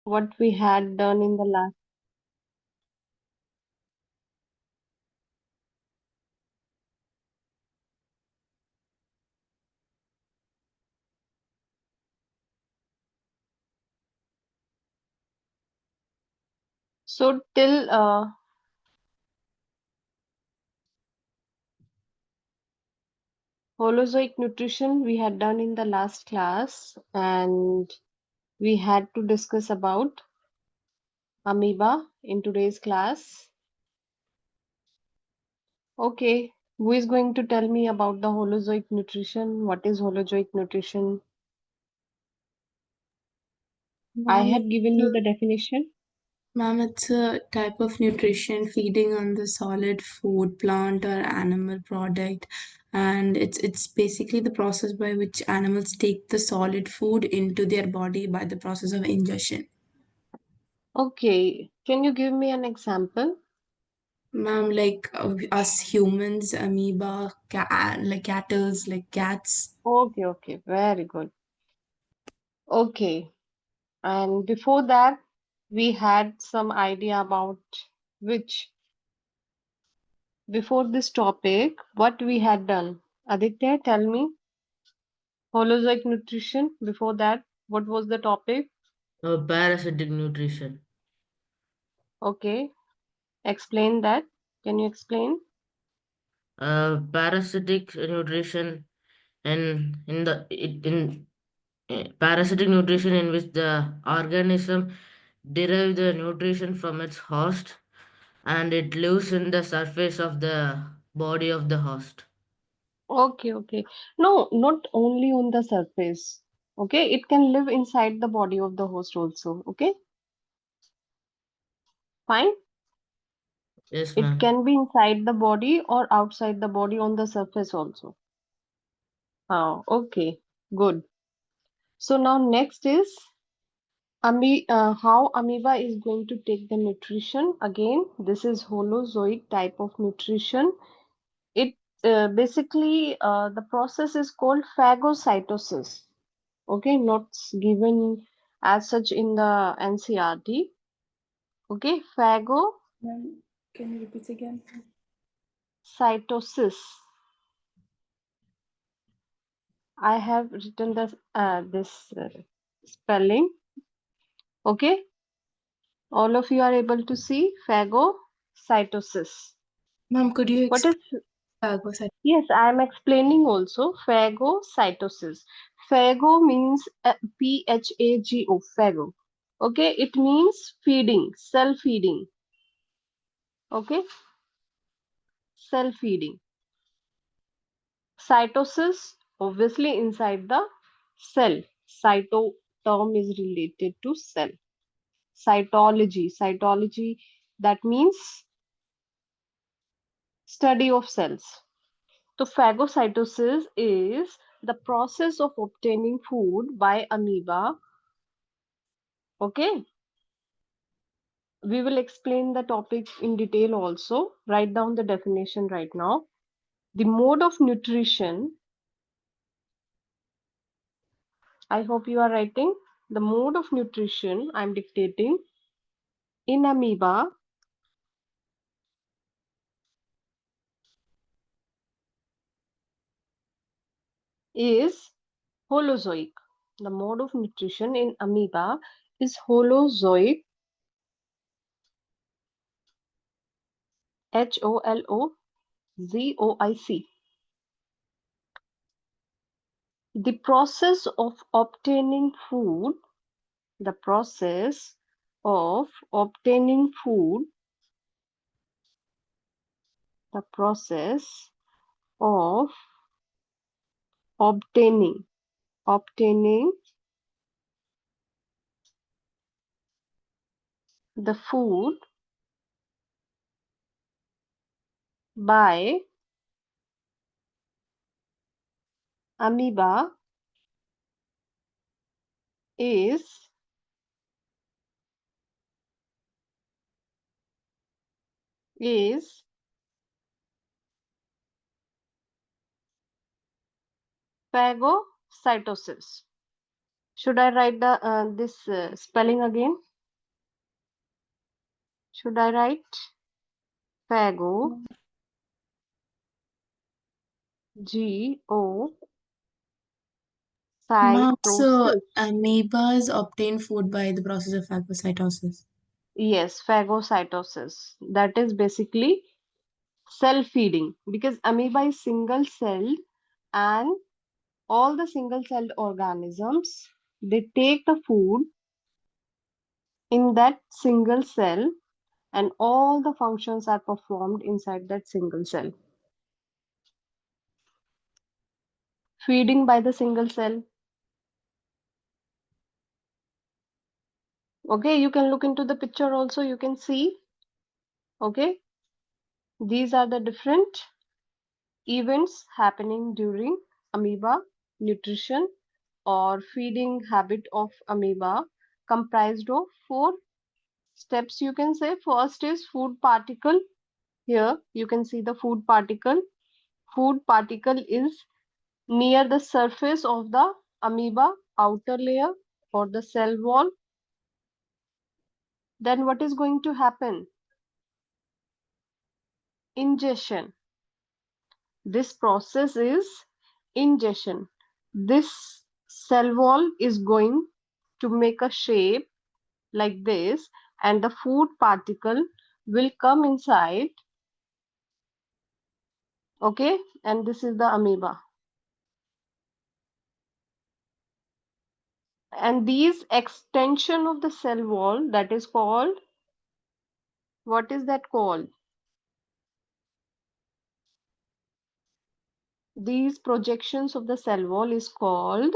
what we had done in the last. So till Holozoic nutrition we had done in the last class, and we had to discuss about amoeba in today's class. Okay, who is going to tell me about the Holozoic nutrition? What is Holozoic nutrition? I Ma'am, had given you the definition. it's a type of nutrition feeding on the solid food, plant or animal product, and it's basically the process by which animals take the solid food into their body by the process of ingestion. Okay, can you give me an example? Ma'am, like us humans, amoeba, like cattles, like cats. Okay, okay, very good. Okay, and before that, we had some idea about which, before this topic, what we had done. Aditya, tell me, Holozoic nutrition, before that, what was the topic? Parasitic nutrition. Okay, explain that. Can you explain? Parasitic nutrition and in the it, in parasitic nutrition in which the organism derive the nutrition from its host and it lives in the surface of the body of the host. Okay, okay. No, not only on the surface. Okay, it can live inside the body of the host also. Okay, fine. Yes, It ma'am. can be inside the body or outside the body on the surface also. Oh, okay, good. So now next is how amoeba is going to take the nutrition. Again, this is holozoic type of nutrition. It basically the process is called phagocytosis. Okay, not given as such in the NCRT. Okay, Ma'am, can you repeat again? phagocytosis. I have written this spelling. Okay, all of you are able to see phagocytosis. Ma'am, could you What is, explain phagocytosis? yes, I am explaining also phagocytosis. Phago means Phago, phago. Okay, it means feeding, self feeding. Okay, self feeding. Cytosis, obviously inside the cell. Cyto term is related to cell. Cytology, that means study of cells. So phagocytosis is the process of obtaining food by amoeba. Okay, we will explain the topic in detail also. Write down the definition right now. The mode of nutrition, I hope you are writing. The mode of nutrition I'm dictating in amoeba is holozoic. The mode of nutrition in amoeba is holozoic, Holozoic. The process of obtaining food, the process of obtaining food, the process of obtaining the food by amoeba is is phagocytosis. Should I write the this spelling again? Should I write phago? G-O Mom, so cytosis. amoebas obtain food by the process of phagocytosis. Yes, phagocytosis. That is basically cell feeding because amoeba is single celled, and all the single celled organisms, they take the food in that single cell, and all the functions are performed inside that single cell. Feeding by the single cell. Okay, you can look into the picture also, you can see. Okay, these are the different events happening during amoeba nutrition or feeding habit of amoeba, comprised of four steps, you can say. First is food particle. Here you can see the food particle. Food particle is near the surface of the amoeba outer layer or the cell wall. Then what is going to happen? Ingestion. This process is ingestion. This cell wall is going to make a shape like this, and the food particle will come inside. Okay, and this is the amoeba. And these extension of the cell wall, that is called, what is that called? These projections of the cell wall is called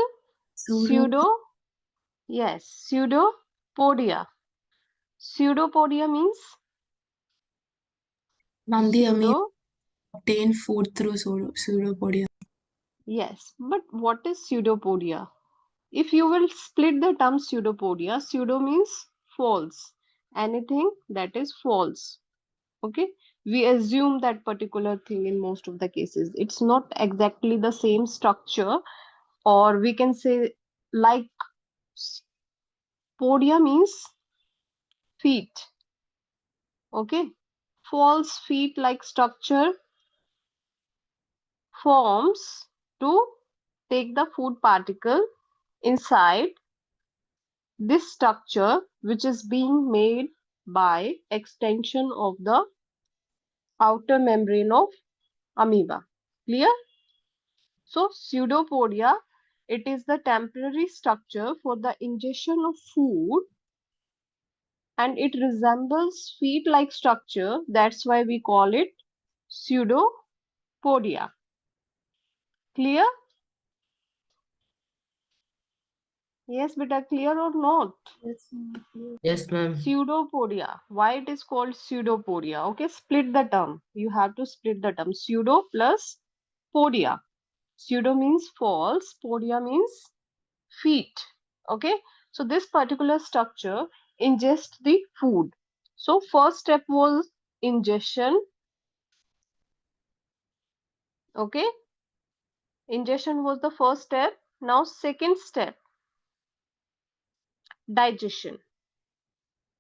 Pseudo pseudo, yes, pseudopodia. Pseudopodia means Mom, the amoeba pseudo, obtain food through pseudopodia. yes. But what is pseudopodia? If you will split the term pseudopodia, pseudo means false. Anything that is false. Okay, we assume that particular thing in most of the cases. It's not exactly the same structure, or we can say like podia means feet. Okay, false feet like structure forms to take the food particle inside this structure, which is being made by extension of the outer membrane of amoeba. Clear? So pseudopodia, it is the temporary structure for the ingestion of food, and it resembles feet-like structure. That's why we call it pseudopodia. Clear? Yes, beta, clear or not? Yes, ma'am. Pseudopodia. Why it is called pseudopodia? Okay, split the term. You have to split the term. Pseudo plus podia. Pseudo means false, podia means feet. Okay, so this particular structure ingests the food. So first step was ingestion. Okay, ingestion was the first step. Now second step, digestion.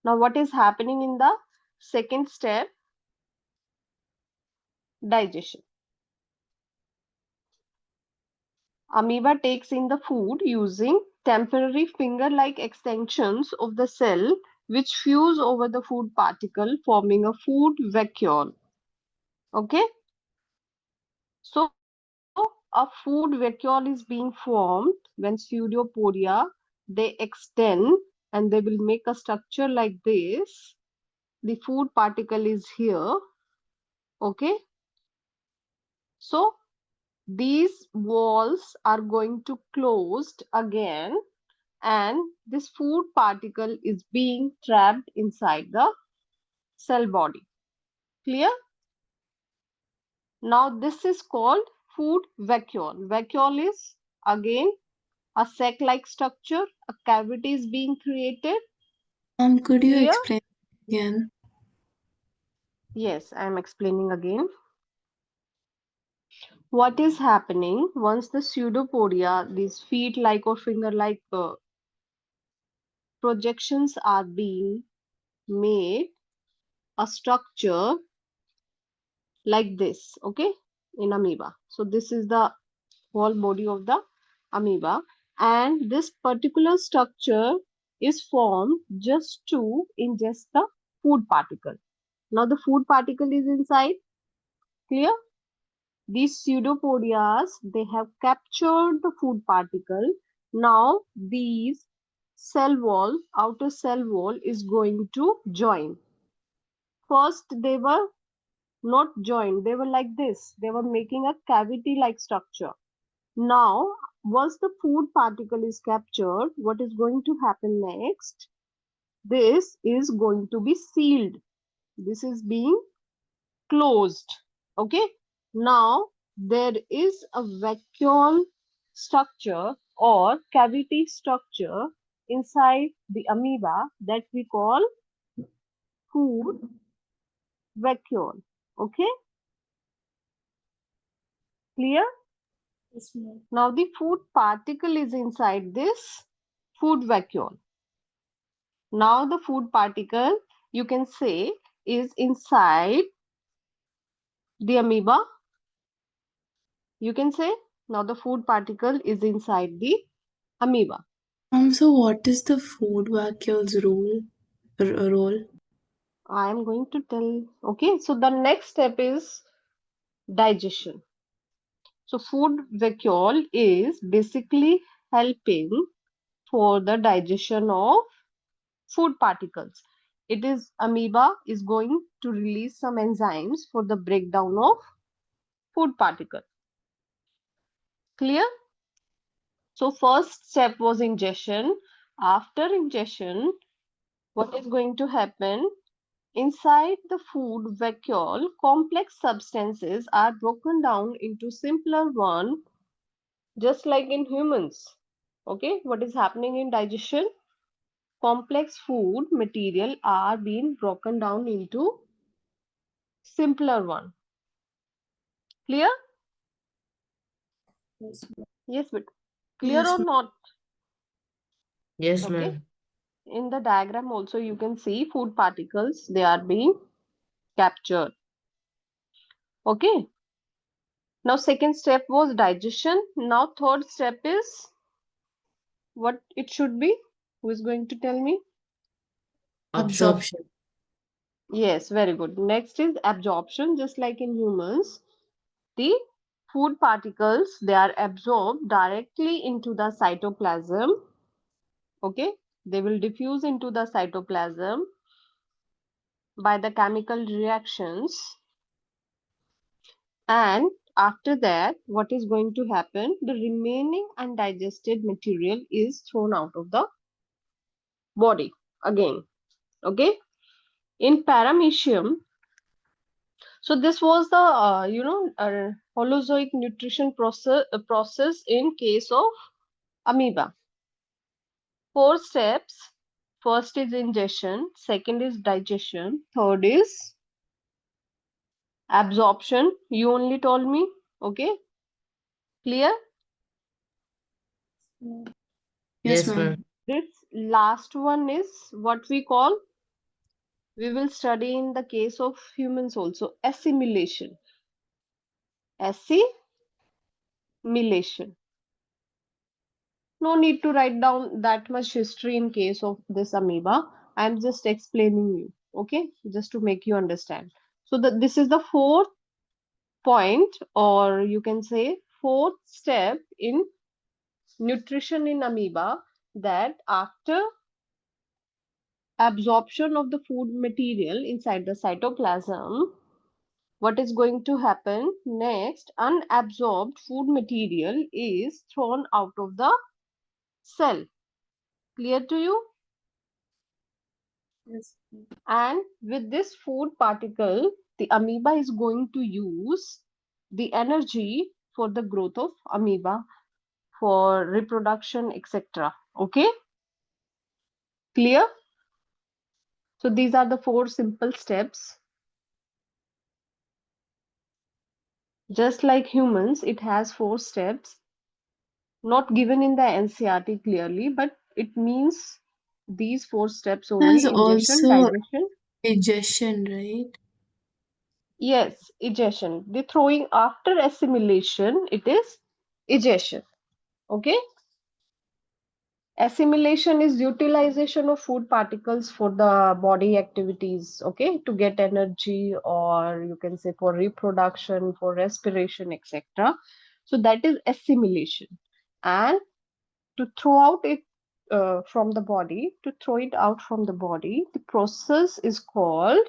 Now what is happening in the second step? Digestion. Amoeba takes in the food using temporary finger-like extensions of the cell, which fuse over the food particle, forming a food vacuole. Okay, so a food vacuole is being formed when pseudopodia, they extend, and they will make a structure like this. The food particle is here. Okay, so these walls are going to closed again, and this food particle is being trapped inside the cell body. Clear? Now this is called food vacuole. Vacuole is again a sac-like structure. A cavity is being created. Could you Clear? explain again? Yes, I am explaining again. What is happening once the pseudopodia, these feet-like or finger-like projections are being made? a structure like this, okay, in amoeba. So this is the whole body of the amoeba, and this particular structure is formed just to ingest the food particle. Now the food particle is inside, clear? These pseudopodias, they have captured the food particle. Now these cell wall, outer cell wall is going to join. First they were not joined, they were like this. They were making a cavity like structure. Now, once the food particle is captured, what is going to happen next? This is going to be sealed. This is being closed. Okay. Now, there is a vacuole structure or cavity structure inside the amoeba that we call food vacuole. Okay. Clear? Yes, ma'am. Now, the food particle is inside this food vacuole. Now the food particle, you can say, is inside the amoeba. You can say now the food particle is inside the amoeba. So what is the food vacuole's role? I am going to tell. Okay, so the next step is digestion. So food vacuole is basically helping for the digestion of food particles. It is amoeba is going to release some enzymes for the breakdown of food particle. Clear? So first step was ingestion. After ingestion, what is going to happen? Inside the food vacuole, complex substances are broken down into simpler one, just like in humans. Okay, what is happening in digestion? Complex food material are being broken down into simpler one. Clear? Yes, ma'am. Yes, but clear Yes, or ma'am. not? Yes, Okay. ma'am. In the diagram also you can see food particles, they are being captured. Okay. Now second step was digestion. Now third step is what it should be. Who is going to tell me? Absorb. Absorption. Yes, very good. Next is absorption. Just like in humans, the food particles, they are absorbed directly into the cytoplasm. Okay. They will diffuse into the cytoplasm by the chemical reactions. And after that, what is going to happen? The remaining undigested material is thrown out of the body again. Okay. In paramecium, so this was the holozoic nutrition process in case of amoeba. Four steps. First is ingestion, second is digestion, third is absorption. You only told me. Okay. Clear? Yes, Yes, ma'am. ma'am. This last one is what we call, we will study in the case of humans also, assimilation. Assimilation. No need to write down that much history in case of this amoeba. I'm just explaining you, okay, just to make you understand. So this is the fourth point, or you can say fourth step in nutrition in amoeba, that after absorption of the food material inside the cytoplasm, what is going to happen next? Unabsorbed food material is thrown out of the cell. Clear to you? Yes. And with this food particle, the amoeba is going to use the energy for the growth of amoeba, for reproduction, etc. Okay, clear? So these are the four simple steps. Just like humans, it has four steps, not given in the NCRT clearly, but it means these four steps There's only: ingestion, also digestion. Digestion, right? Yes, egestion. The throwing after assimilation, it is egestion. Okay. Assimilation is utilization of food particles for the body activities, okay, to get energy, or you can say for reproduction, for respiration, etc. So that is assimilation. And to throw out it from the body, to throw it out from the body, the process is called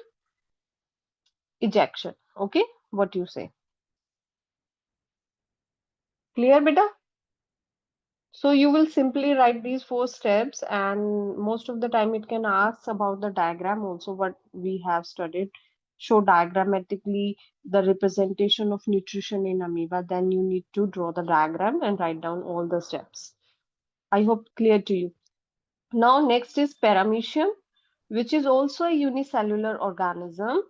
ejection. Okay, what you say? Clear, beta? So you will simply write these four steps, and most of the time it can ask about the diagram also, what we have studied. Show diagrammatically the representation of nutrition in amoeba. Then you need to draw the diagram and write down all the steps. I hope clear to you. Now next is paramecium, which is also a unicellular organism.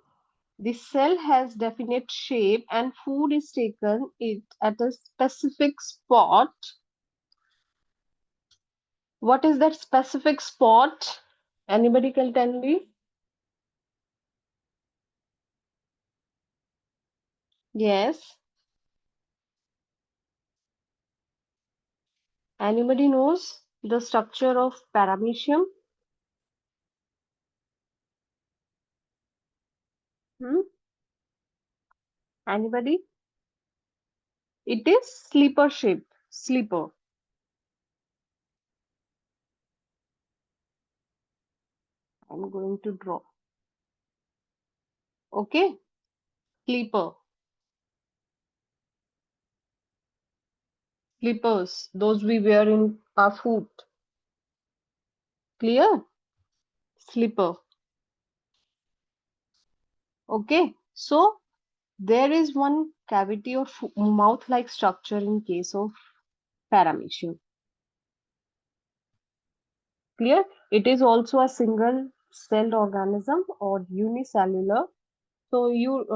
The cell has definite shape and food is taken it at a specific spot. What is that specific spot? Anybody can tell me? Yes. Anybody knows the structure of paramecium? Hmm? Anybody? It is sleeper shape. Sleeper. I'm going to draw. Okay. Sleeper. Slippers. Those we wear in our foot. Clear? Slipper. Okay. So there is one cavity of mouth-like structure in case of paramecium. Clear? It is also a single celled organism or unicellular. So you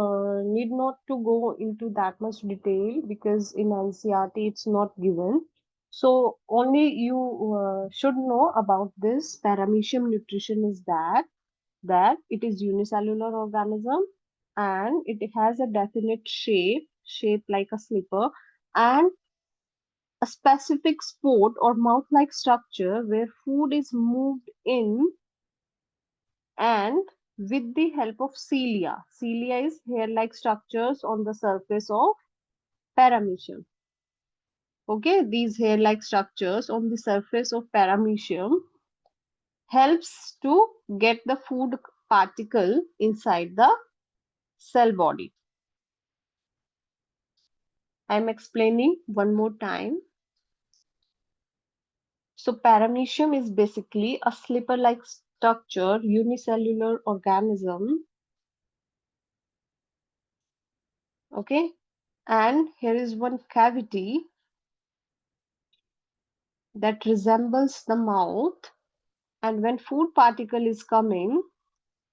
need not to go into that much detail because in NCRT it's not given. So only you should know about this paramecium nutrition is that it is unicellular organism and it has a definite shape like a slipper, and a specific spot or mouth-like structure where food is moved in, and with the help of cilia. Cilia is hair-like structures on the surface of paramecium. Okay, these hair-like structures on the surface of paramecium helps to get the food particle inside the cell body. I'm explaining one more time. So paramecium is basically a slipper-like structure, unicellular organism. Okay, and here is one cavity that resembles the mouth, and when food particle is coming,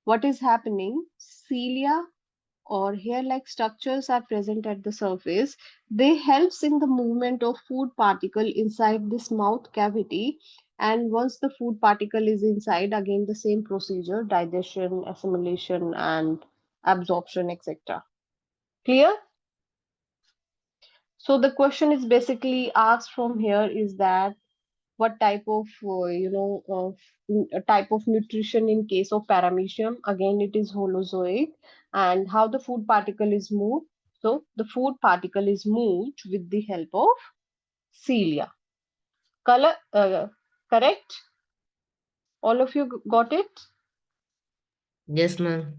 what is happening? Cilia or hair-like structures are present at the surface. They helps in the movement of food particle inside this mouth cavity, and once the food particle is inside, again the same procedure: digestion, assimilation, and absorption, etc. Clear? So the question is basically asked from here is that what type of a type of nutrition in case of paramecium, again it is holozoic, and how the food particle is moved. So the food particle is moved with the help of cilia. Color correct? All of you got it? Yes, ma'am.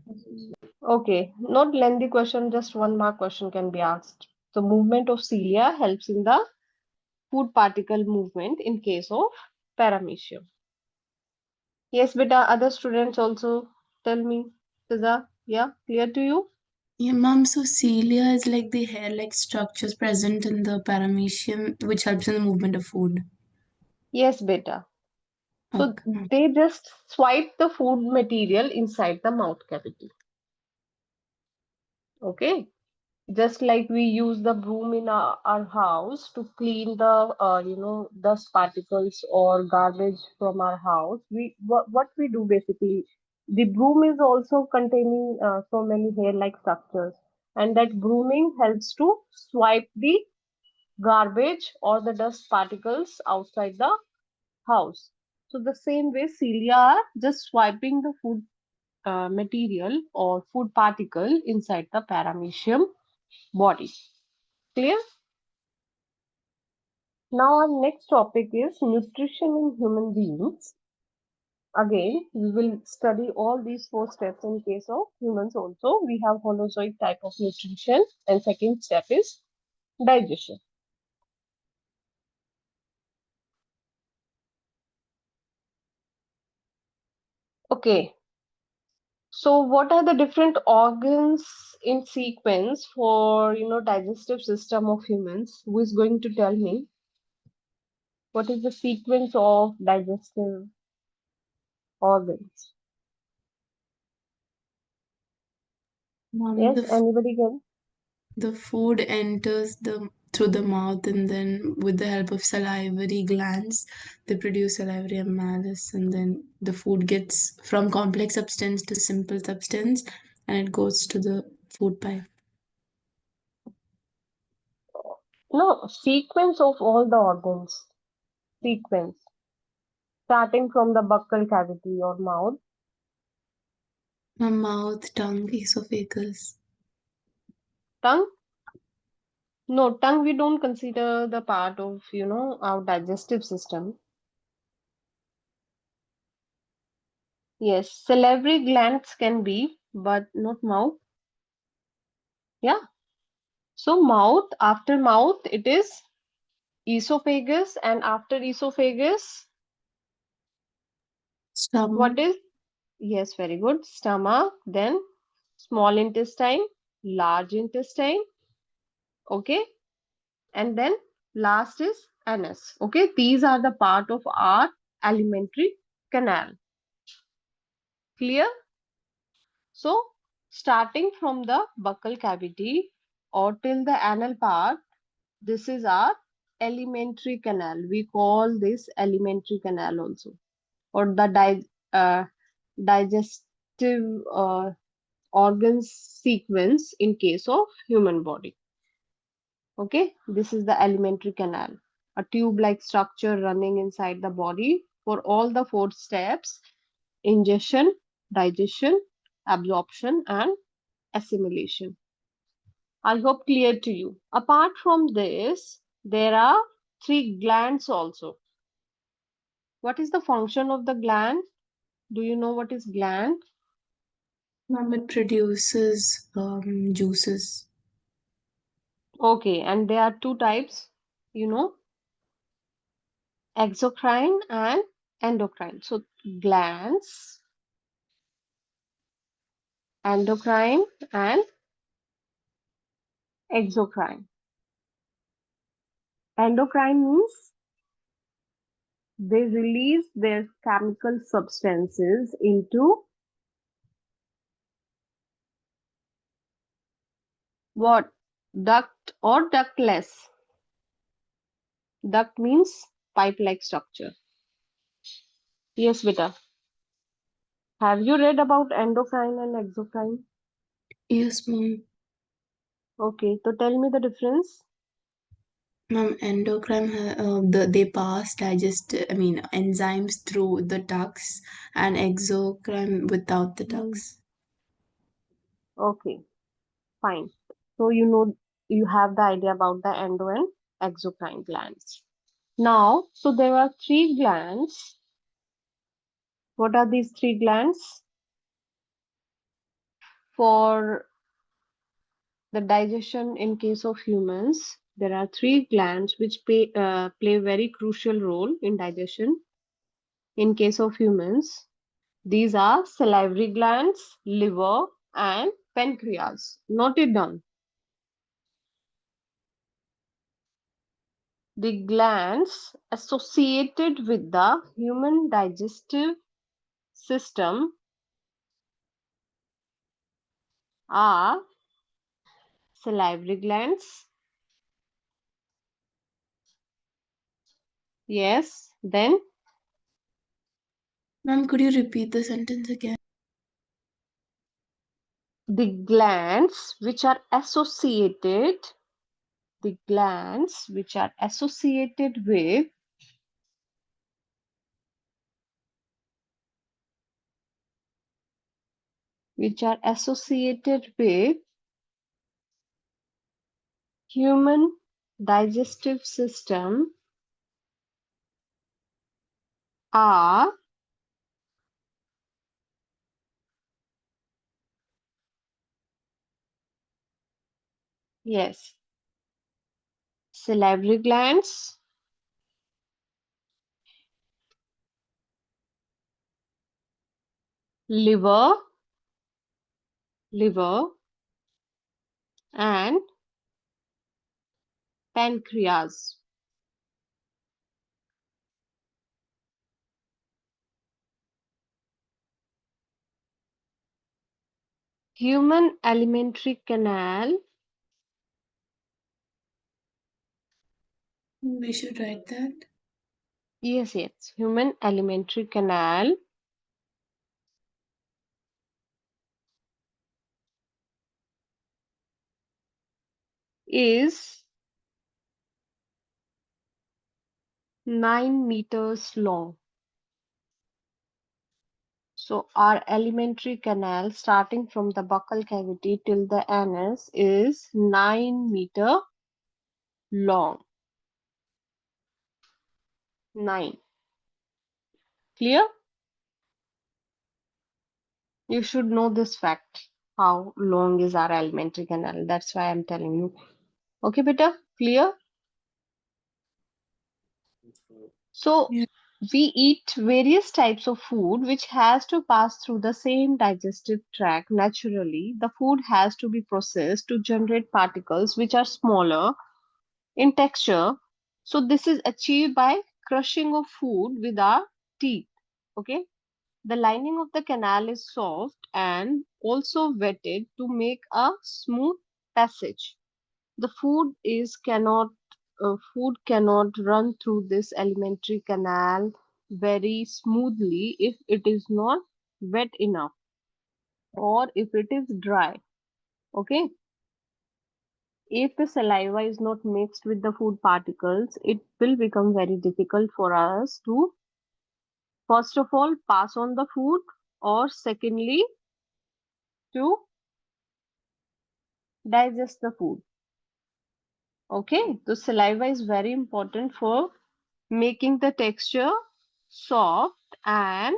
Okay, not lengthy question, just one mark question can be asked. So movement of cilia helps in the food particle movement in case of paramecium. Yes, beta, other students also tell me. Fiza, yeah, clear to you? Yeah, ma'am. So cilia is like the hair-like structures present in the paramecium, which helps in the movement of food. Yes, beta. So Okay. they just swipe the food material inside the mouth cavity. Okay. Just like we use the broom in our house to clean the dust particles or garbage from our house. What we do basically, The broom is also containing so many hair-like structures, and that brooming helps to swipe the garbage or the dust particles outside the house. So the same way cilia are just swiping the food material or food particle inside the paramecium body. Clear? Now our next topic is nutrition in human beings. Again, we will study all these four steps in case of humans also. We have holozoic type of nutrition, and second step is digestion. Okay, so what are the different organs in sequence for digestive system of humans? Who is going to tell me what is the sequence of digestive organs? Um, Yes, the anybody can? The food enters the through the mouth, and then with the help of salivary glands, they produce salivary amylase, and then the food gets from complex substance to simple substance, and it goes to the food pipe. No, sequence of all the organs. Sequence. Starting from the buccal cavity or mouth. Mouth, tongue, esophagus. Tongue? No, tongue we don't consider the part of, our digestive system. Yes, salivary glands can be, but not mouth. Yeah. So mouth, after mouth, it is esophagus, and after esophagus, what Stomach. is? Yes, very good. Stomach, then small intestine, large intestine, okay, and then last is anus. Okay, these are the part of our alimentary canal. Clear? So, starting from the buccal cavity or till the anal part, this is our alimentary canal. We call this alimentary canal also, or the digestive organs sequence in case of human body. Okay, this is the alimentary canal, a tube-like structure running inside the body for all the four steps: ingestion, digestion, absorption, and assimilation. I hope clear to you. Apart from this, there are three glands also. What is the function of the gland? Do you know what is gland? It produces juices. Okay, and there are two types, you know, exocrine and endocrine. So glands, endocrine and exocrine. Endocrine means they release their chemical substances into what? Duct or ductless. Duct means pipe-like structure. Yes, beta. Have you read about endocrine and exocrine? Yes, mom. Okay, so tell me the difference. Endocrine, they pass enzymes through the ducts, and exocrine without the Hmm. ducts. Okay, fine. So you have the idea about the endo and exocrine glands. Now, so there are three glands. What are these three glands? For the digestion in case of humans, there are three glands which play very crucial role in digestion in case of humans. These are salivary glands, liver, and pancreas. Note it down. The glands associated with the human digestive system are salivary glands. Yes, then Ma'am, could you repeat the sentence again? the glands which are associated, the glands which are associated with which are associated with human digestive system are, yes, salivary glands, liver, liver, and pancreas. Human alimentary canal, We should write that. yes, yes, human alimentary canal is 9 meters long. So our alimentary canal starting from the buccal cavity till the anus is 9 meter long. 9. Clear? You should know this fact. How long is our alimentary canal? That's why I'm telling you. Okay, beta? Clear? So Yeah. we eat various types of food which has to pass through the same digestive tract naturally. The food has to be processed to generate particles which are smaller in texture. So this is achieved by crushing of food with our teeth. Okay. The lining of the canal is soft and also wetted to make a smooth passage. The food cannot run through this alimentary canal very smoothly if it is not wet enough or if it is dry. Okay. If the saliva is not mixed with the food particles, it will become very difficult for us to, first of all, pass on the food, or secondly, to digest the food. Okay, the saliva is very important for making the texture soft and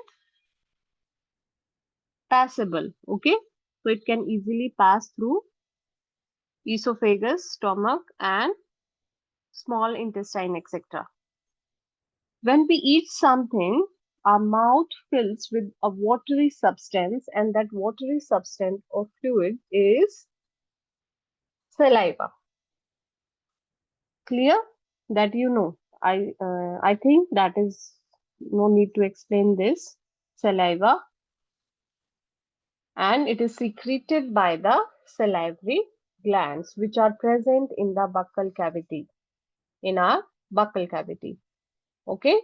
passable. Okay, so it can easily pass through esophagus, stomach, and small intestine, etc. When we eat something, our mouth fills with a watery substance, and that watery substance or fluid is saliva. Clear? That you know. I think that is no need to explain this. Saliva, and it is secreted by the salivary glands, which are present in the buccal cavity. In our buccal cavity. Okay.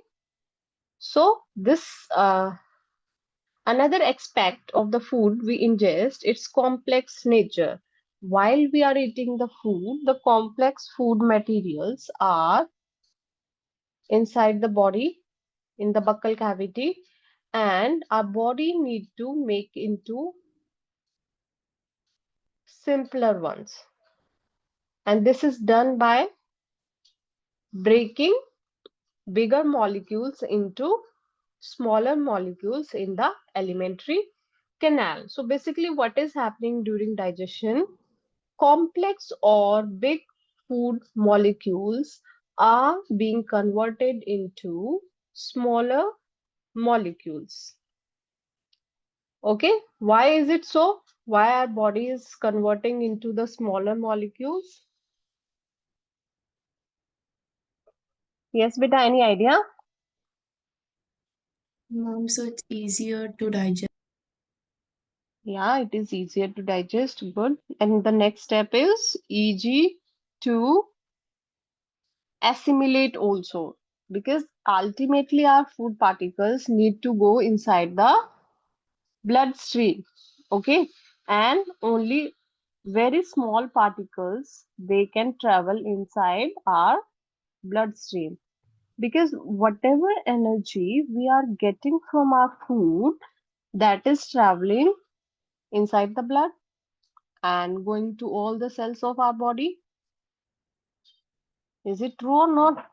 So this another aspect of the food we ingest, its complex nature. While we are eating the food, the complex food materials are inside the body, in the buccal cavity, and our body need to make into simpler ones. And this is done by breaking bigger molecules into smaller molecules in the alimentary canal. So basically what is happening during digestion, complex or big food molecules are being converted into smaller molecules. Okay, why is it so? Why our body is converting into the smaller molecules? Yes, beta, any idea? So it's easier to digest. Yeah, it is easier to digest. Good. And the next step is EG to assimilate also, because ultimately our food particles need to go inside the bloodstream. Okay. and only very small particles they can travel inside our bloodstream, because whatever energy we are getting from our food, that is traveling inside the blood and going to all the cells of our body. Is it true or not?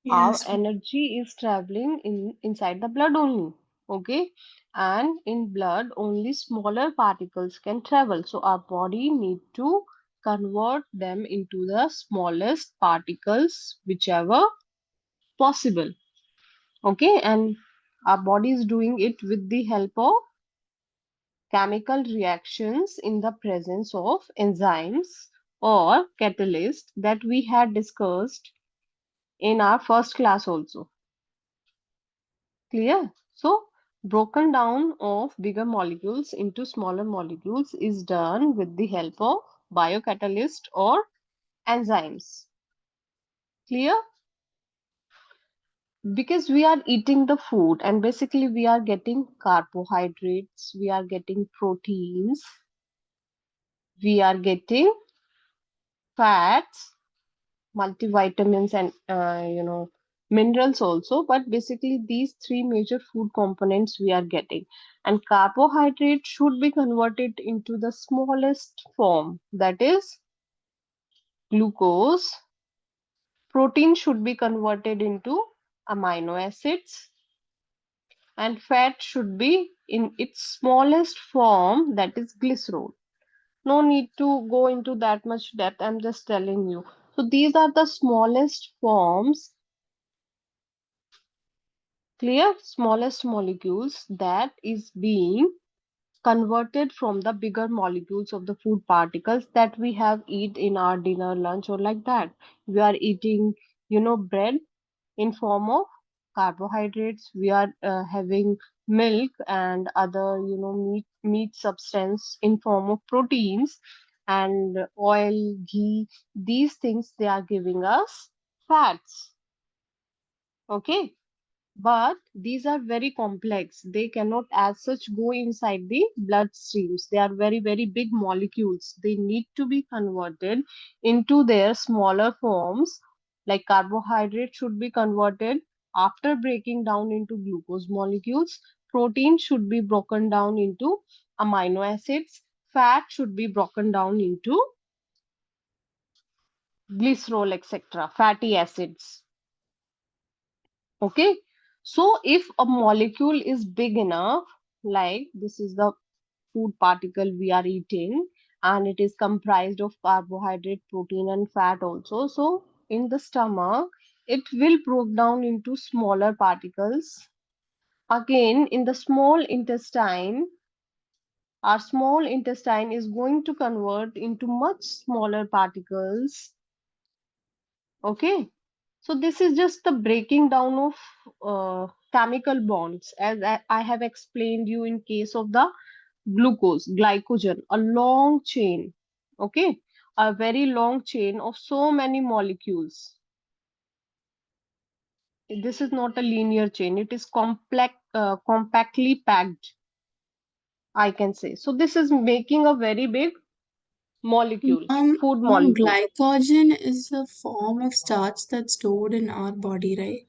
Our Yes. energy is traveling inside the blood only. Okay, and in blood only smaller particles can travel, so our body need to convert them into the smallest particles whichever possible. Okay, and our body is doing it with the help of chemical reactions in the presence of enzymes or catalysts that we had discussed in our first class also. Clear? So, broken down of bigger molecules into smaller molecules is done with the help of biocatalyst or enzymes. Clear? Because we are eating the food and basically we are getting carbohydrates, we are getting proteins, we are getting fats, multivitamins, and minerals also. But basically these three major food components we are getting, and carbohydrate should be converted into the smallest form, that is glucose. Protein should be converted into amino acids, and fat should be in its smallest form, that is glycerol. No need to go into that much depth, I'm just telling you. So these are the smallest forms, clear, smallest molecules that is being converted from the bigger molecules of the food particles that we have eat in our dinner, lunch, or like that. We are eating, bread in form of carbohydrates. We are having milk and other, meat substance in form of proteins, and oil, ghee. These things they are giving us fats. Okay, but these are very complex. They cannot as such go inside the bloodstreams. They are very, very big molecules. They need to be converted into their smaller forms. Like carbohydrate should be converted after breaking down into glucose molecules. Protein should be broken down into amino acids. Fat should be broken down into glycerol, etc., fatty acids. Okay, so if a molecule is big enough, like this is the food particle we are eating, and it is comprised of carbohydrate, protein, and fat also. So in the stomach, it will break down into smaller particles. Again, in the small intestine, our small intestine is going to convert into much smaller particles. Okay, so this is just the breaking down of chemical bonds, as I have explained you in case of the glucose, glycogen, a long chain. Okay, a very long chain of so many molecules. This is not a linear chain; it is complex, compactly packed, I can say. So this is making a very big molecule, food molecule. Glycogen is a form of starch that's stored in our body, right?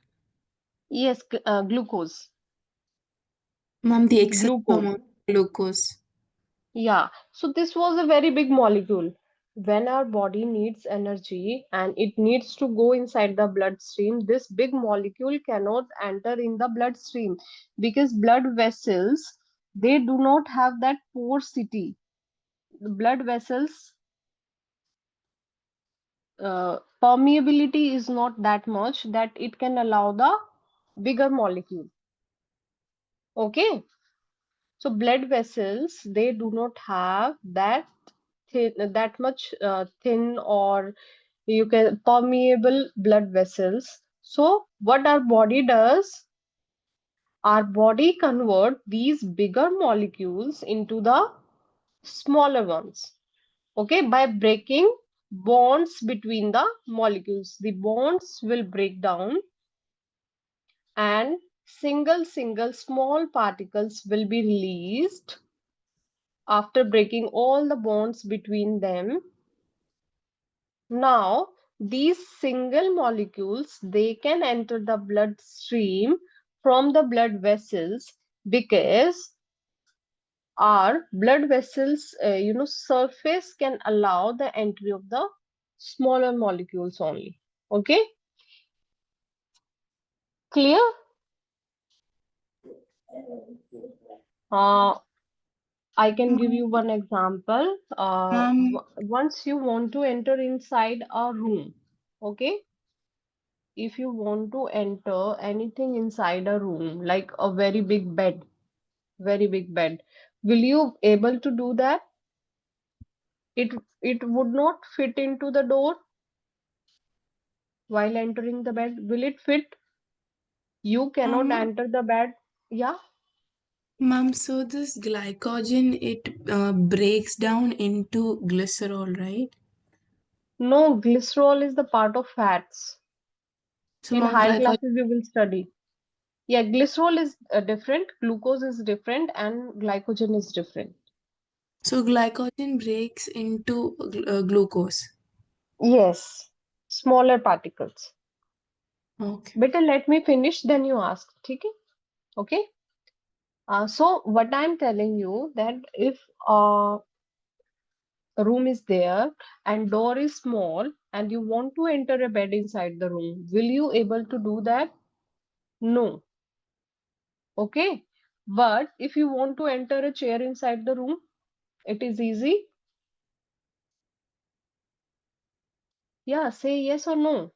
Yes, glucose, Ma'am, the excess glucose. amount of glucose. Yeah, so this was a very big molecule. When our body needs energy and it needs to go inside the bloodstream, this big molecule cannot enter in the bloodstream because blood vessels, they do not have that porosity. The blood vessels permeability is not that much that it can allow the bigger molecule. Okay, so blood vessels, they do not have that that much thin, or you can permeable blood vessels. So what our body does, our body convert these bigger molecules into the smaller ones. Okay, by breaking bonds between the molecules, the bonds will break down and single small particles will be released. after breaking all the bonds between them. Now, these single molecules, they can enter the bloodstream from the blood vessels because our blood vessels, surface can allow the entry of the smaller molecules only. Okay, clear? Uh, I can give you one example. Ma'am, Once you want to enter inside a room, okay, if you want to enter anything inside a room, like a very big bed, will you able to do that? It would not fit into the door while entering the bed. Will it fit? You cannot ma'am, enter the bed. Yeah. ma'am, so this glycogen, it breaks down into glycerol, right? No, glycerol is the part of fats. So, In ma'am, higher glycogen, classes, you will study. Yeah, glycerol is different, glucose is different, and glycogen is different. so glycogen breaks into glucose. Yes, smaller particles. Okay. Better let me finish, then you ask. Okay? Okay. So what I'm telling you that if a room is there and door is small and you want to enter a bed inside the room, will you able to do that? No. Okay. But if you want to enter a chair inside the room, it is easy. Yeah, say yes or no.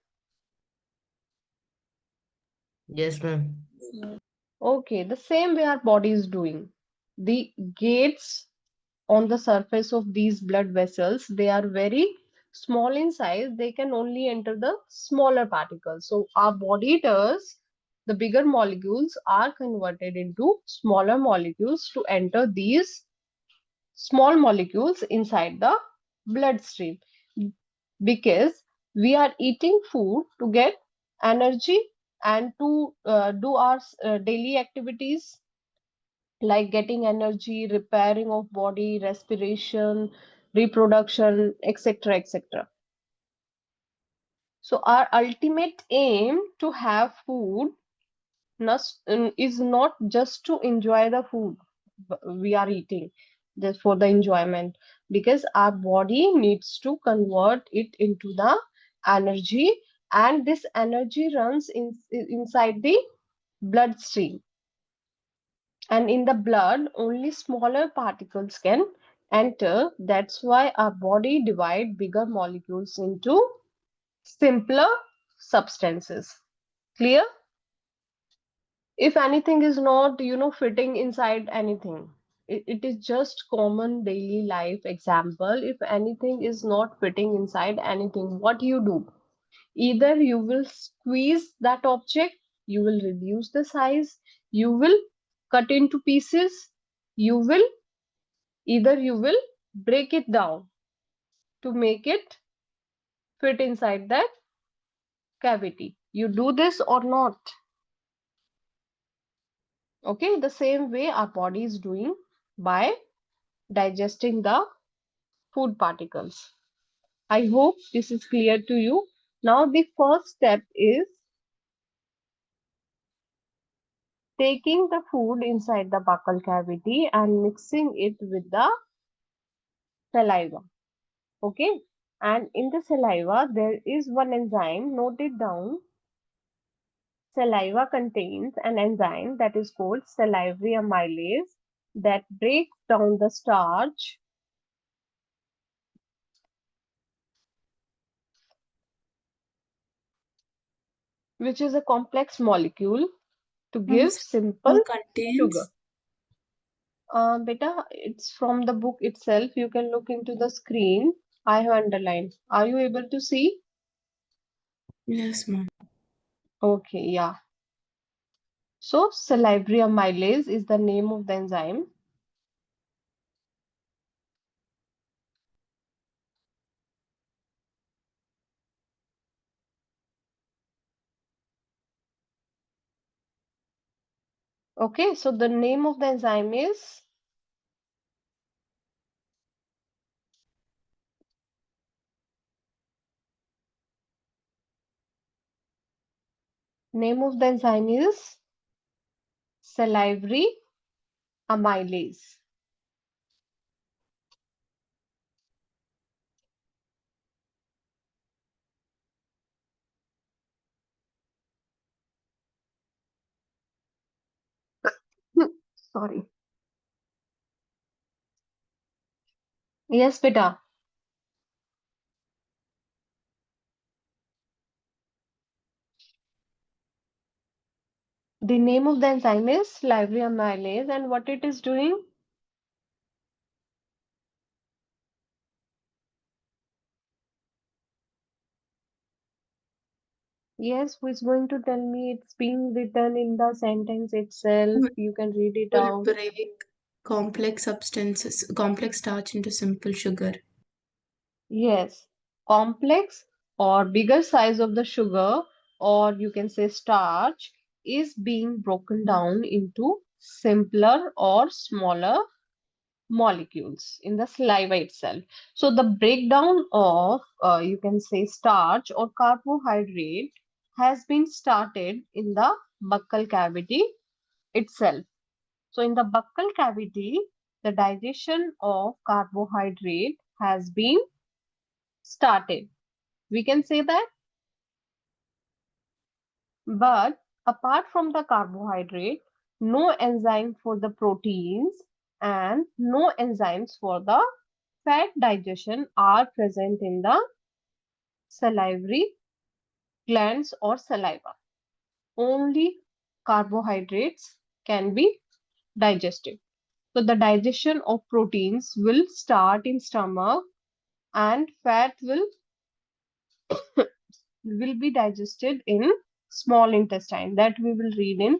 Yes, ma'am. Okay, the same way our body is doing. The gates on the surface of these blood vessels, they are very small in size. They can only enter the smaller particles. So our body does, the bigger molecules are converted into smaller molecules to enter these small molecules inside the bloodstream, because we are eating food to get energy and to do our daily activities like getting energy, repairing of body, respiration, reproduction, etc., etc. So our ultimate aim to have food is not just to enjoy the food we are eating, just for the enjoyment, because our body needs to convert it into the energy, and this energy runs inside the bloodstream, and in the blood only smaller particles can enter. That's why our body divide bigger molecules into simpler substances. Clear? If anything is not, fitting inside anything, it is just common daily life example. If anything is not fitting inside anything, what you do? Either you will squeeze that object, you will reduce the size, you will cut into pieces, you will either you will break it down to make it fit inside that cavity. You do this or not? Okay, the same way our body is doing by digesting the food particles. I hope this is clear to you. Now, the first step is taking the food inside the buccal cavity and mixing it with the saliva. Okay, and in the saliva, there is one enzyme. Note it down. Saliva contains an enzyme that is called salivary amylase that breaks down the starch, which is a complex molecule, to Ma'am, give so it simple sugar. contains. Beta, it's from the book itself. You can look into the screen. I have underlined. Are you able to see? Yes, ma'am. Okay, yeah. So, salivary amylase is the name of the enzyme. Okay, so the name of the enzyme is Name of the enzyme is salivary amylase. Sorry. Yes, beta. The name of the enzyme is salivary amylase, and what it is doing? Yes, who is going to tell me? It's being written in the sentence itself. It You can read it will out. break complex starch into simple sugar. Yes, complex or bigger size of the sugar, or you can say starch, is being broken down into simpler or smaller molecules in the saliva itself. So the breakdown of, you can say, starch or carbohydrate has been started in the buccal cavity itself. So in the buccal cavity, the digestion of carbohydrate has been started. We can say that. But apart from the carbohydrate, no enzyme for the proteins and no enzymes for the fat digestion are present in the salivary glands or saliva. Only carbohydrates can be digested. So the digestion of proteins will start in stomach and fat will be digested in small intestine. That we will read in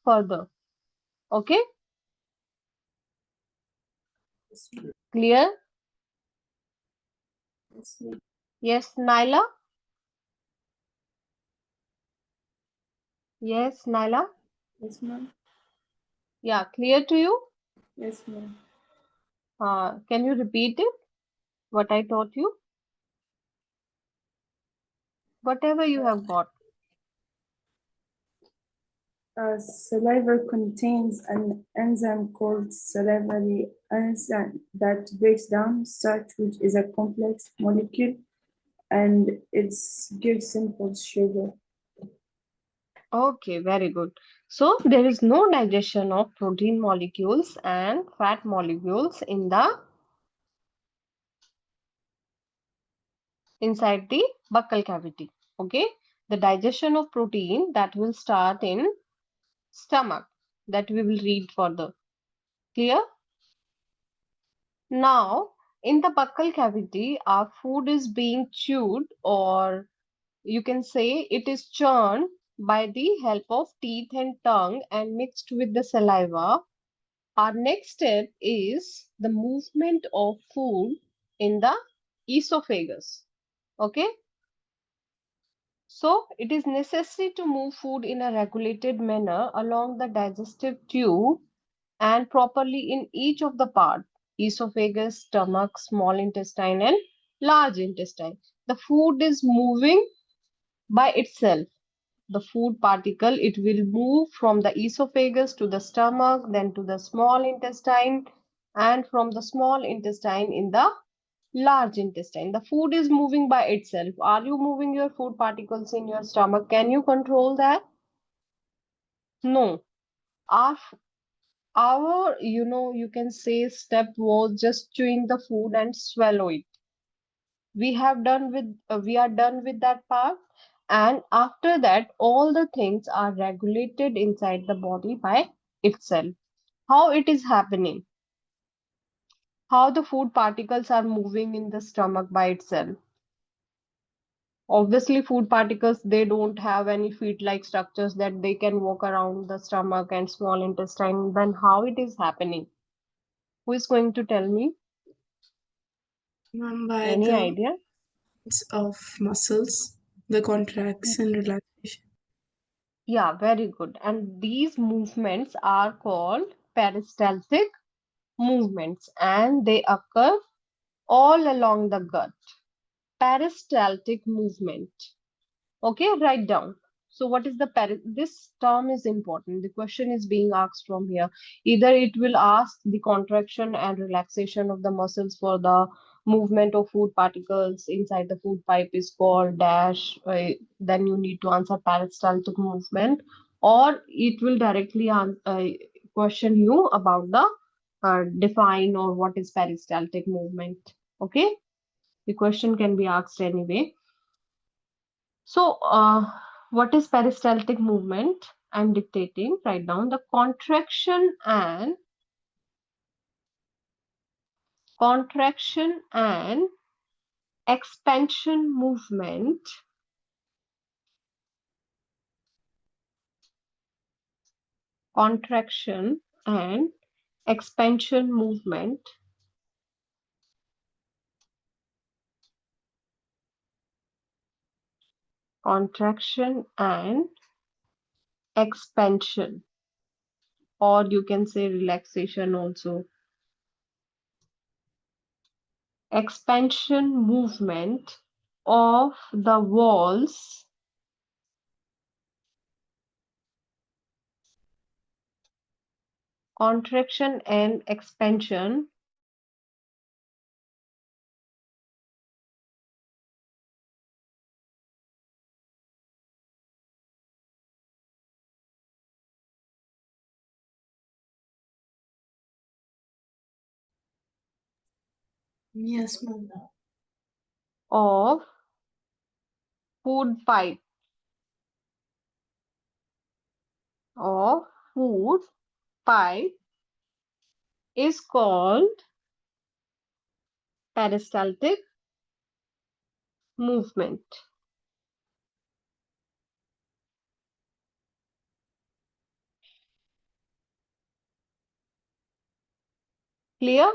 further. Okay, clear? Yes, Naila? Yes, Naila? Yes, ma'am. Yeah, clear to you? Yes, ma'am. Can you repeat it? What I taught you? Whatever you have got. Saliva contains an enzyme called salivary enzyme that breaks down starch, which is a complex molecule, and it gives simple sugar. Okay, very good. So there is no digestion of protein molecules and fat molecules in the inside the buccal cavity. Okay, the digestion of protein that will start in stomach, that we will read further. Clear? Now, in the buccal cavity, our food is being chewed, or you can say it is churned by the help of teeth and tongue and mixed with the saliva. Our next step is the movement of food in the esophagus. Okay, so it is necessary to move food in a regulated manner along the digestive tube and properly in each of the parts: esophagus, stomach, small intestine, and large intestine. The food is moving by itself. The food particle, it will move from the esophagus to the stomach, then to the small intestine, and from the small intestine in the large intestine. The food is moving by itself. Are you moving your food particles in your stomach? Can you control that? No. Our you can say step was just chewing the food and swallow it. We are done with that part, and after that all the things are regulated inside the body by itself. How it is happening? How the food particles are moving in the stomach by itself? Obviously food particles, they don't have any feet like structures that they can walk around the stomach and small intestine. Then how it is happening? Who is going to tell me? By Any the idea? of muscles, the contraction, relaxation. Yeah, very good. And these movements are called peristaltic movements, and they occur all along the gut. Peristaltic movement. Okay, write down. So what is the this term is important. The question is being asked from here. Either it will ask the contraction and relaxation of the muscles for the movement of food particles inside the food pipe is called dash. Then you need to answer peristaltic movement, or it will directly question you about the define or what is peristaltic movement. Okay, the question can be asked anyway. So, what is peristaltic movement? I'm dictating. Write down the contraction and expansion movement. Contraction and expansion movement. Contraction and expansion, or you can say relaxation also. Expansion movement of the walls contraction and expansion Yes, ma'am. of food pipe of food pipe is called peristaltic movement. Clear?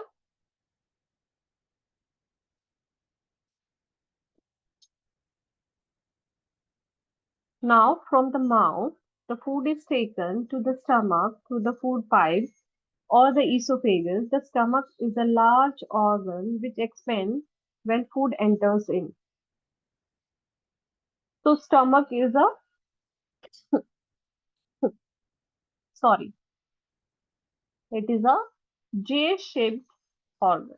Now, from the mouth, the food is taken to the stomach through the food pipe or the esophagus. The stomach is a large organ which expands when food enters in. So, stomach is a, sorry, it is a J-shaped organ,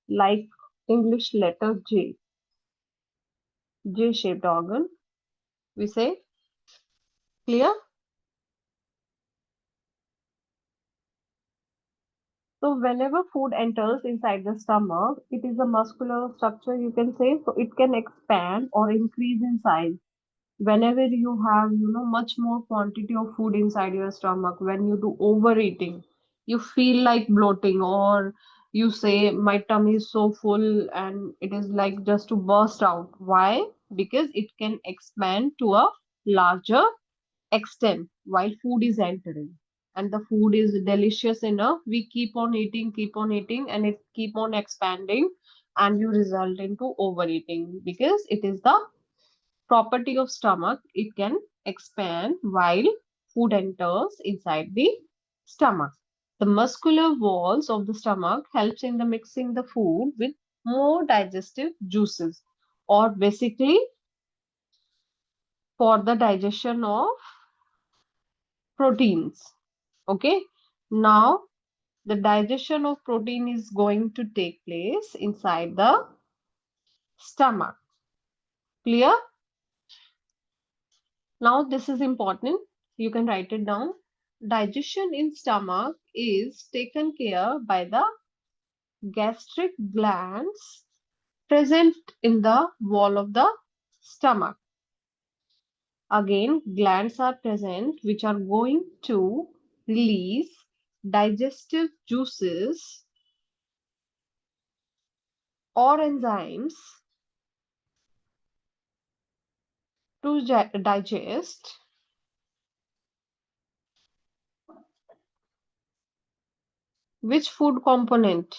like English letter J. J-shaped organ, we say. Clear? So whenever food enters inside the stomach, it is a muscular structure, you can say. So it can expand or increase in size. Whenever you have, much more quantity of food inside your stomach, when you do overeating, you feel like bloating, or you say, my tummy is so full and it is like just to burst out. Why? Because it can expand to a larger extent while food is entering, and the food is delicious enough, we keep on eating, and it keep on expanding, and you result into overeating because it is the property of stomach. It can expand while food enters inside the stomach. The muscular walls of the stomach helps in the mixing the food with more digestive juices, or basically for the digestion of proteins. Okay, now the digestion of protein is going to take place inside the stomach. Clear? Now this is important, you can write it down. Digestion in stomach is taken care by the gastric glands present in the wall of the stomach. Again, glands are present which are going to release digestive juices or enzymes to digest which food component?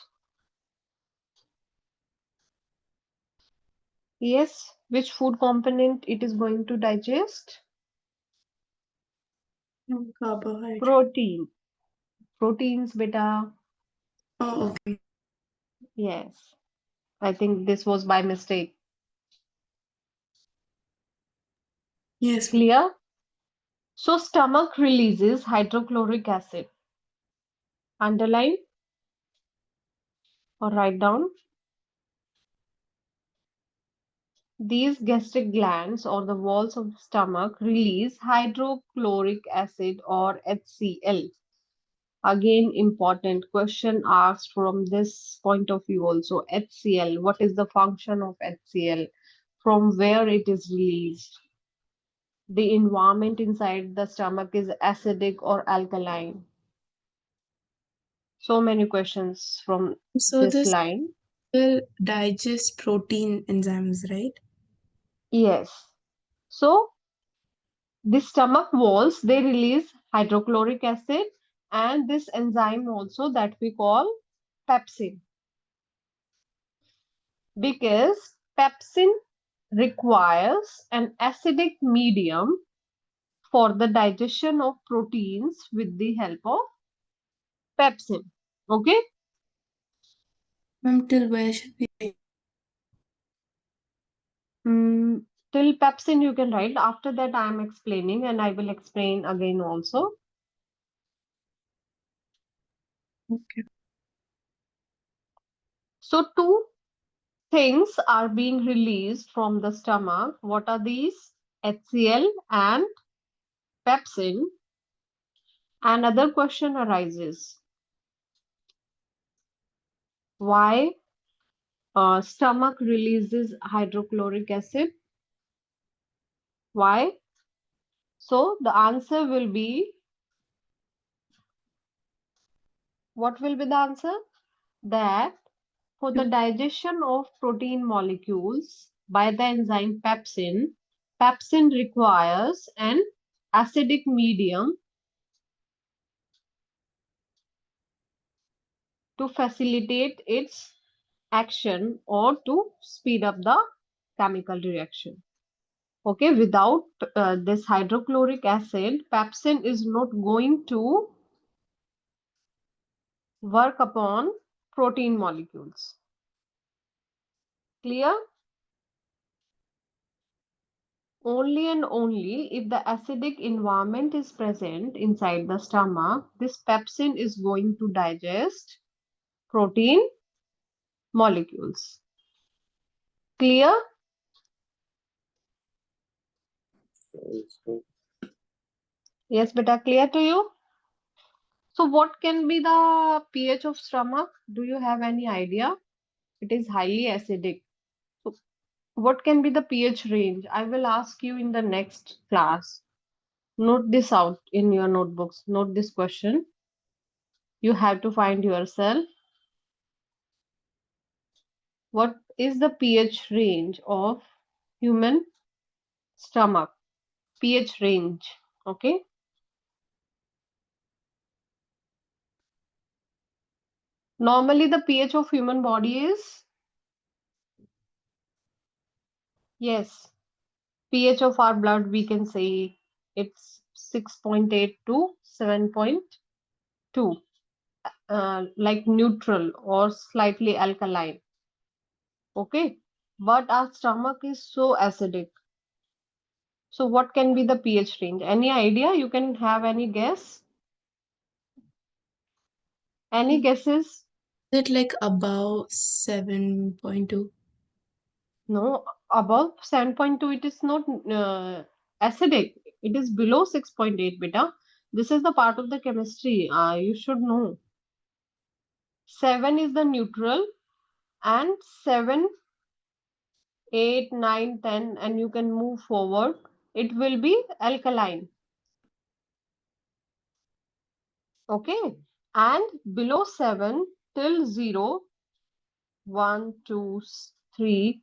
Yes, which food component it is going to digest? Carbohydrate. Protein. Proteins, beta. Oh, okay. Yes. I think this was by mistake. Yes. Clear? So stomach releases hydrochloric acid. Underline or write down. These gastric glands or the walls of the stomach release hydrochloric acid or HCl. Again, important question asked from this point of view also. HCl, what is the function of HCl? From where it is released? The environment inside the stomach is acidic or alkaline? So many questions from So this this line. will digest protein enzymes, right? Yes. So the stomach walls, they release hydrochloric acid and this enzyme also that we call pepsin. Because pepsin requires an acidic medium for the digestion of proteins with the help of pepsin. Okay? Ma'am, till where should we? Mm, till pepsin you can write. After that I am explaining and I will explain again also. Okay. So two things are being released from the stomach. What are these? HCl and pepsin. Another question arises. Why stomach releases hydrochloric acid? Why? So the answer will be, what will be the answer? That for the digestion of protein molecules by the enzyme pepsin, pepsin requires an acidic medium to facilitate its action or to speed up the chemical reaction. Okay, without this hydrochloric acid, pepsin is not going to work upon protein molecules. Clear? Only and only if the acidic environment is present inside the stomach, this pepsin is going to digest protein molecules. Clear? Yes, beta, clear to you? So what can be the pH of stomach? Do you have any idea? It is highly acidic. So what can be the pH range? I will ask you in the next class. Note this out in your notebooks. Note this question. You have to find yourself. What is the pH range of human stomach? pH range. Okay. Normally the pH of human body is, yes, pH of our blood we can say it's 6.8 to 7.2, like neutral or slightly alkaline. Okay. But our stomach is so acidic. So what can be the pH range? Any idea? You can have any guess? Any guesses? Is it like above 7.2? No, above 7.2 it is not acidic. It is below 6.8 beta. This is the part of the chemistry. You should know. 7 is the neutral and 7, 8, 9, 10, and you can move forward. It will be alkaline. Okay. And below 7 till 0, 1, 2, 3,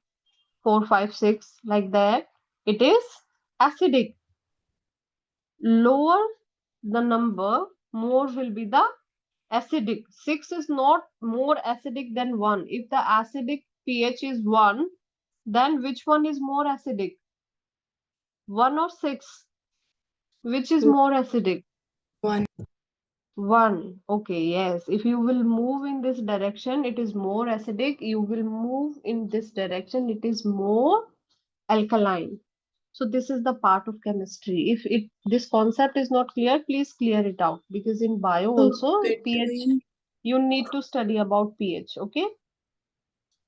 4, 5, 6, like that, it is acidic. Lower the number, more will be the acidic. 6 is not more acidic than 1. If the acidic pH is 1, then which one is more acidic? 1 or 6? Which is more acidic? 1. 1. Okay, yes. If you will move in this direction, it is more acidic. You will move in this direction, it is more alkaline. So this is the part of chemistry. If it this concept is not clear, please clear it out, because in bio So also pH, between, you need to study about pH. Okay,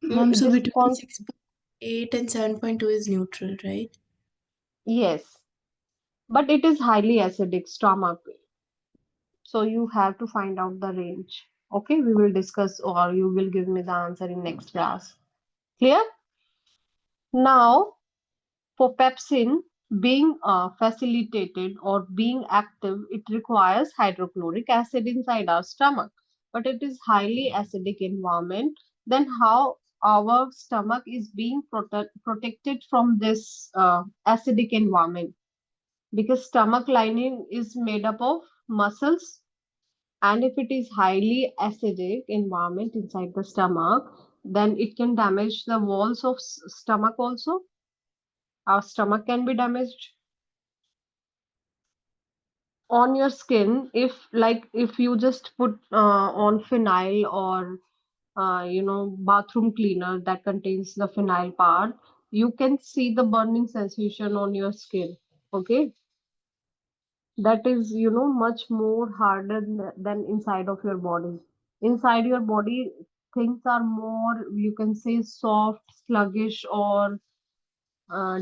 mom, so this between con 6.8 and 7.2 is neutral, right? yes, but it is highly acidic stomach. So you have to find out the range. Okay, we will discuss, or you will give me the answer in next class. Clear? Now, for pepsin being facilitated or being active, it requires hydrochloric acid inside our stomach. But it is highly acidic environment. Then how our stomach is being protected from this acidic environment? Because stomach lining is made up of muscles, and if it is highly acidic environment inside the stomach, then it can damage the walls of stomach also. Our stomach can be damaged. On your skin, if like if you just put on phenyl or bathroom cleaner that contains the phenyl part, you can see the burning sensation on your skin. Okay, that is much more harder than inside of your body. Inside your body, things are more, you can say, soft, sluggish, or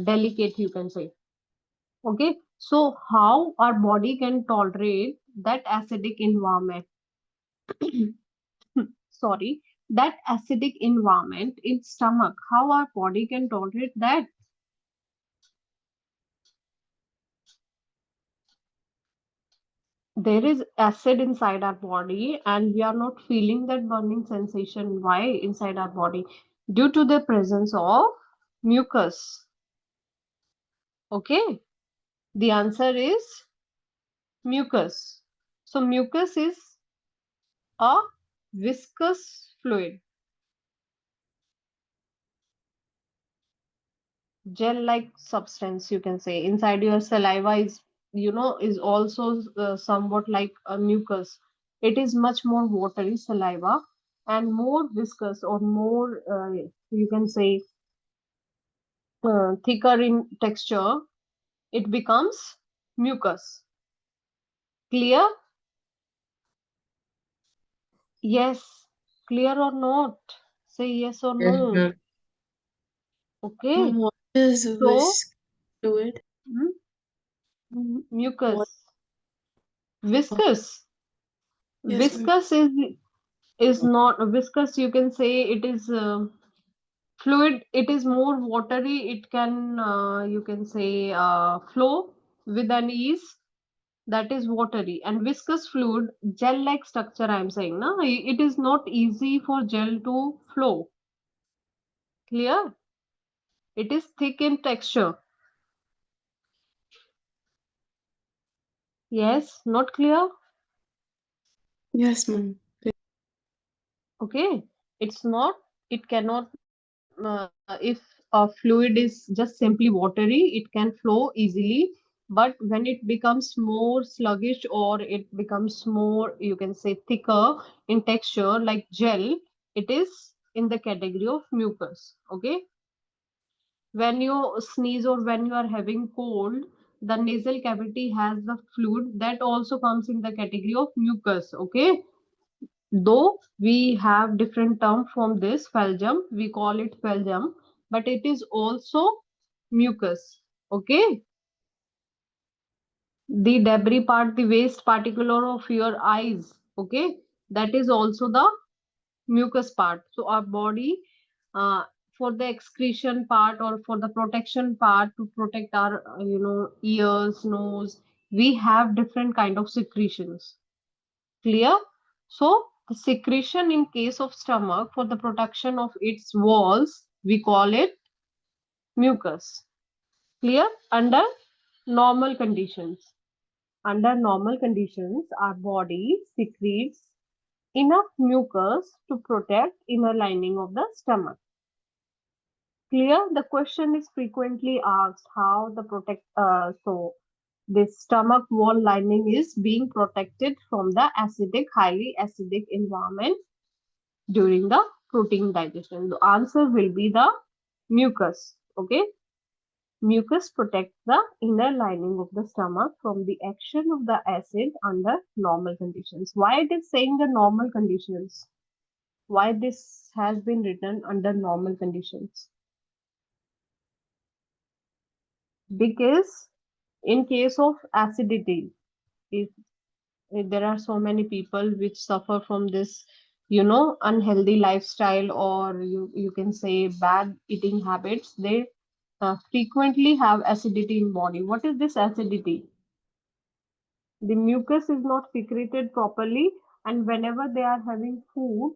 delicate, you can say. Okay, so how our body can tolerate that acidic environment? Sorry, that acidic environment in stomach, how our body can tolerate that? There is acid inside our body and we are not feeling that burning sensation. Why inside our body? Due to the presence of mucus. Okay, the answer is mucus. So mucus is a viscous fluid, gel like substance, you can say. Inside your saliva is, is also somewhat like a mucus. It is much more watery saliva and more viscous, or more you can say thicker in texture. It becomes mucus. Clear? Yes. Clear or not? Say yes or Yes, no. ma'am. Mom, Okay, what is so whisk fluid? mucus, What? Oh, viscous. yes, ma'am. Viscous is not viscous, you can say. It is fluid. It is more watery. It can you can say flow with an ease. That is watery. And viscous fluid, gel like structure, I am saying na, it is not easy for gel to flow. Clear? It is thick in texture. Yes, not clear? Yes, ma'am. Okay, it's not, it cannot, if a fluid is just simply watery, it can flow easily. But when it becomes more sluggish, or it becomes more, you can say, thicker in texture like gel, it is in the category of mucus. Okay, when you sneeze or when you are having cold, the nasal cavity has the fluid that also comes in the category of mucus. Okay, though we have different term from this, phlegm, we call it phlegm, but it is also mucus. Okay, the debris part, the waste particular of your eyes, okay, that is also the mucus part. So our body, uh, for the excretion part or for the protection part, to protect our ears, nose, we have different kind of secretions. Clear? So the secretion in case of stomach for the protection of its walls, we call it mucus. Clear? Under normal conditions. Under normal conditions, our body secretes enough mucus to protect inner lining of the stomach. Clear? The question is frequently asked how the this stomach wall lining is being protected from the acidic, highly acidic environment during the protein digestion. The answer will be the mucus. Okay. Mucus protects the inner lining of the stomach from the action of the acid under normal conditions. Why it is saying the normal conditions? Why this has been written under normal conditions? Because in case of acidity, if there are so many people which suffer from this, unhealthy lifestyle, or you can say bad eating habits, they frequently have acidity in body. What is this acidity? The mucus is not secreted properly, and whenever they are having food,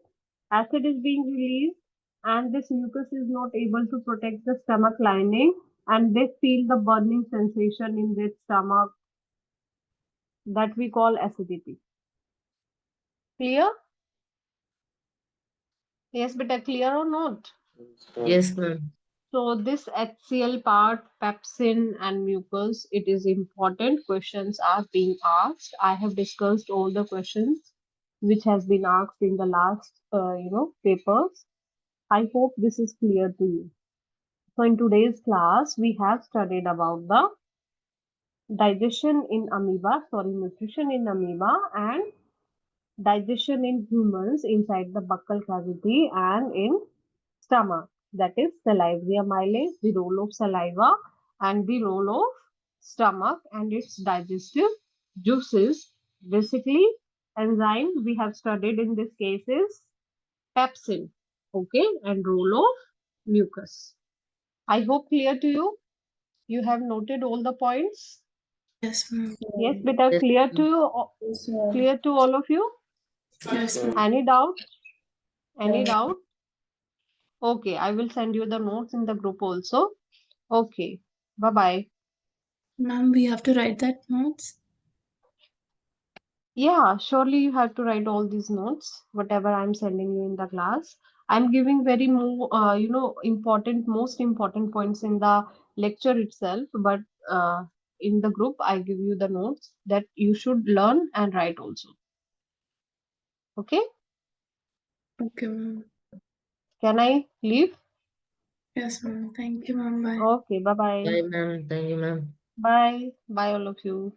acid is being released, and this mucus is not able to protect the stomach lining, and they feel the burning sensation in their stomach, that we call acidity. Clear? Yes, but clear or not? Yes, ma'am. So this HCl part, pepsin and mucus, it is important. Questions are being asked. I have discussed all the questions which has been asked in the last, papers. I hope this is clear to you. So in today's class, we have studied about the nutrition in amoeba, and digestion in humans inside the buccal cavity and in stomach. That is salivary amylase, the role of saliva and the role of stomach and its digestive juices. Basically, enzyme we have studied in this case is pepsin. Okay, and role of mucus. I hope clear to you. You have noted all the points. Yes, ma'am. Yes, Yeah. beta, Yes, clear to ma'am. you. Yes, Clear to all of you. Yes, ma'am. Any doubt? Any yeah. doubt? Okay, I will send you the notes in the group also. Okay, bye bye. Ma'am, we have to write that notes. Yeah, surely you have to write all these notes, whatever I'm sending you in the class. I'm giving very more, most important points in the lecture itself, but in the group, I give you the notes that you should learn and write also. Okay, Okay, ma'am. can I leave? Yes, ma'am. Thank you, ma'am. Bye. Okay, bye bye. Bye, ma'am. Thank you, ma'am. Bye. Bye, all of you.